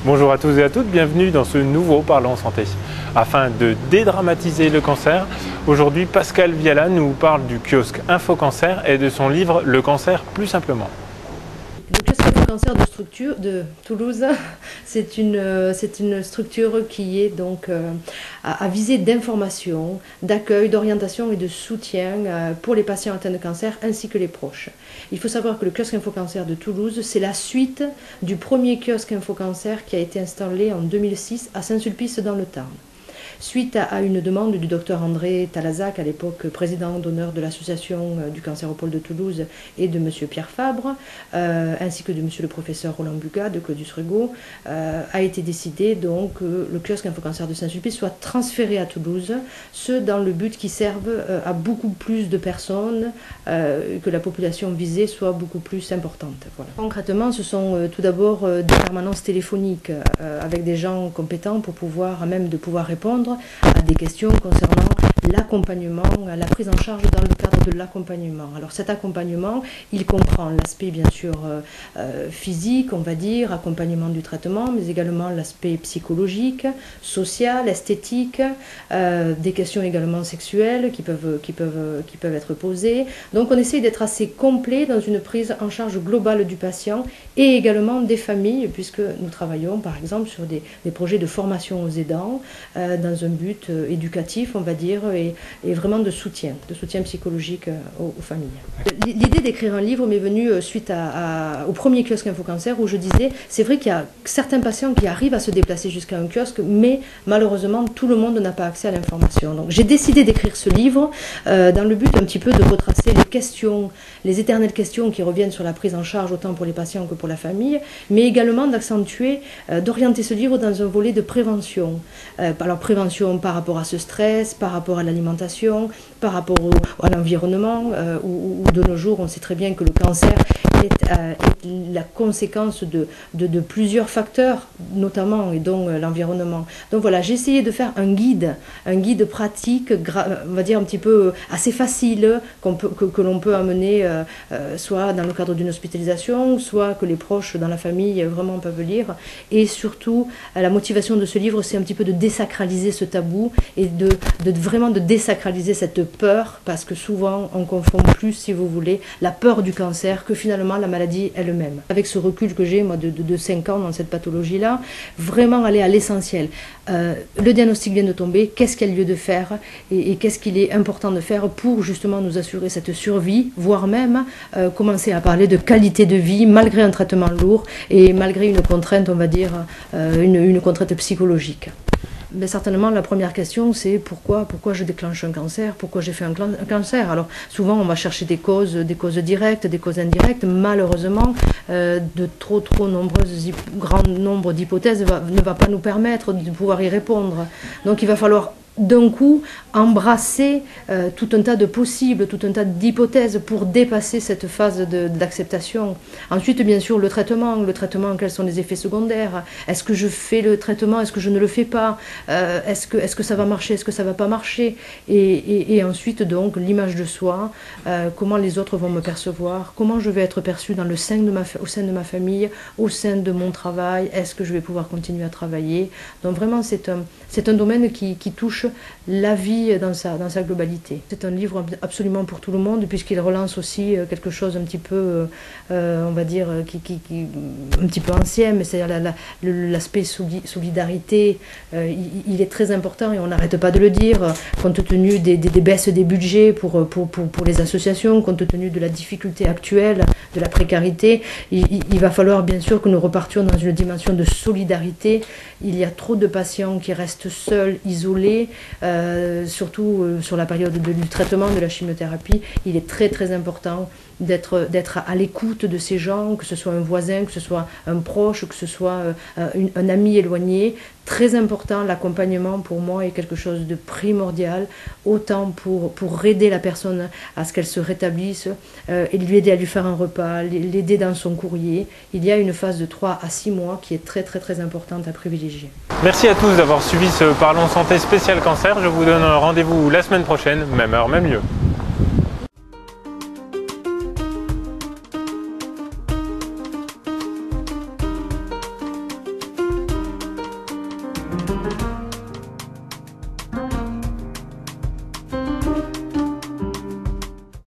Bonjour à tous et à toutes, bienvenue dans ce nouveau Parlons Santé. Afin de dédramatiser le cancer, aujourd'hui Pascal Viala nous parle du kiosque Info Cancer et de son livre Le cancer plus simplement. Le kiosque Info Cancer de Toulouse, c'est une structure qui est donc à visée d'information, d'accueil, d'orientation et de soutien pour les patients atteints de cancer ainsi que les proches. Il faut savoir que le kiosque Info Cancer de Toulouse, c'est la suite du premier kiosque Info Cancer qui a été installé en 2006 à Saint-Sulpice dans le Tarn. Suite à une demande du docteur André Talazac, à l'époque président d'honneur de l'association du cancer au pôle de Toulouse, et de monsieur Pierre Fabre, ainsi que de monsieur le professeur Roland Bugat de Claudius Regaud, a été décidé donc que le kiosque Info Cancer de Saint-Sulpice soit transféré à Toulouse, ce dans le but qu'il serve à beaucoup plus de personnes, que la population visée soit beaucoup plus importante. Voilà. Concrètement, ce sont tout d'abord des permanences téléphoniques avec des gens compétents pour pouvoir, à même de pouvoir répondre à des questions concernant l'accompagnement, la prise en charge dans le cadre de l'accompagnement. Alors cet accompagnement, il comprend l'aspect bien sûr physique, on va dire, accompagnement du traitement, mais également l'aspect psychologique, social, esthétique, des questions également sexuelles qui peuvent être posées. Donc on essaie d'être assez complet dans une prise en charge globale du patient et également des familles, puisque nous travaillons par exemple sur des projets de formation aux aidants, dans un but éducatif, on va dire, et vraiment de soutien psychologique aux familles. L'idée d'écrire un livre m'est venue suite au premier kiosque Info Cancer, où je disais, c'est vrai qu'il y a certains patients qui arrivent à se déplacer jusqu'à un kiosque, mais malheureusement tout le monde n'a pas accès à l'information. Donc j'ai décidé d'écrire ce livre dans le but un petit peu de retracer les questions, les éternelles questions qui reviennent sur la prise en charge autant pour les patients que pour la famille, mais également d'accentuer, d'orienter ce livre dans un volet de prévention. Alors prévention par rapport à ce stress, par rapport à l'alimentation, par rapport à l'environnement, où de nos jours on sait très bien que le cancer est la conséquence de plusieurs facteurs, notamment et dont l'environnement. Donc voilà, j'ai essayé de faire un guide pratique, on va dire un petit peu assez facile, que l'on peut amener soit dans le cadre d'une hospitalisation, soit que les proches dans la famille vraiment peuvent lire. Et surtout, la motivation de ce livre, c'est un petit peu de désacraliser ce tabou et vraiment de désacraliser cette peur, parce que souvent on confond plus, si vous voulez, la peur du cancer que finalement la maladie elle-même. Avec ce recul que j'ai, moi, de 5 ans dans cette pathologie-là, vraiment aller à l'essentiel. Le diagnostic vient de tomber, qu'est-ce qu'il y a lieu de faire et qu'est-ce qu'il est important de faire pour justement nous assurer cette survie, voire même commencer à parler de qualité de vie malgré un traitement lourd et malgré une contrainte, on va dire, une contrainte psychologique. Mais certainement, la première question, c'est pourquoi je déclenche un cancer, pourquoi j'ai fait un cancer. Alors, souvent, on va chercher des causes directes, des causes indirectes. Malheureusement, de trop grand nombre d'hypothèses ne va pas nous permettre de pouvoir y répondre. Donc, il va falloir d'un coup embrasser tout un tas de possibles, tout un tas d'hypothèses pour dépasser cette phase d'acceptation. Ensuite, bien sûr, le traitement, quels sont les effets secondaires? Est-ce que je fais le traitement? Est-ce que je ne le fais pas? Est-ce que ça va marcher? Est-ce que ça va pas marcher? Et ensuite, donc, l'image de soi, comment les autres vont me percevoir, comment je vais être perçue au sein de ma famille, au sein de mon travail, est-ce que je vais pouvoir continuer à travailler? Donc vraiment, c'est un domaine qui touche la vie dans sa globalité. C'est un livre absolument pour tout le monde, puisqu'il relance aussi quelque chose un petit peu, on va dire, un petit peu ancien, mais c'est-à-dire l'aspect solidarité, il est très important et on n'arrête pas de le dire, compte tenu des baisses des budgets pour les associations, compte tenu de la difficulté actuelle, de la précarité, il va falloir bien sûr que nous repartions dans une dimension de solidarité. Il y a trop de patients qui restent seuls, isolés, surtout sur la période du traitement, de la chimiothérapie. Il est très très important d'être à l'écoute de ces gens, que ce soit un voisin, que ce soit un proche, que ce soit un ami éloigné. Très important, l'accompagnement pour moi est quelque chose de primordial, autant pour aider la personne à ce qu'elle se rétablisse, et lui aider à lui faire un repas, l'aider dans son courrier. Il y a une phase de 3 à 6 mois qui est très très très importante à privilégier. Merci à tous d'avoir suivi ce Parlons Santé spécial cancer. Je vous donne rendez-vous la semaine prochaine, même heure, même lieu.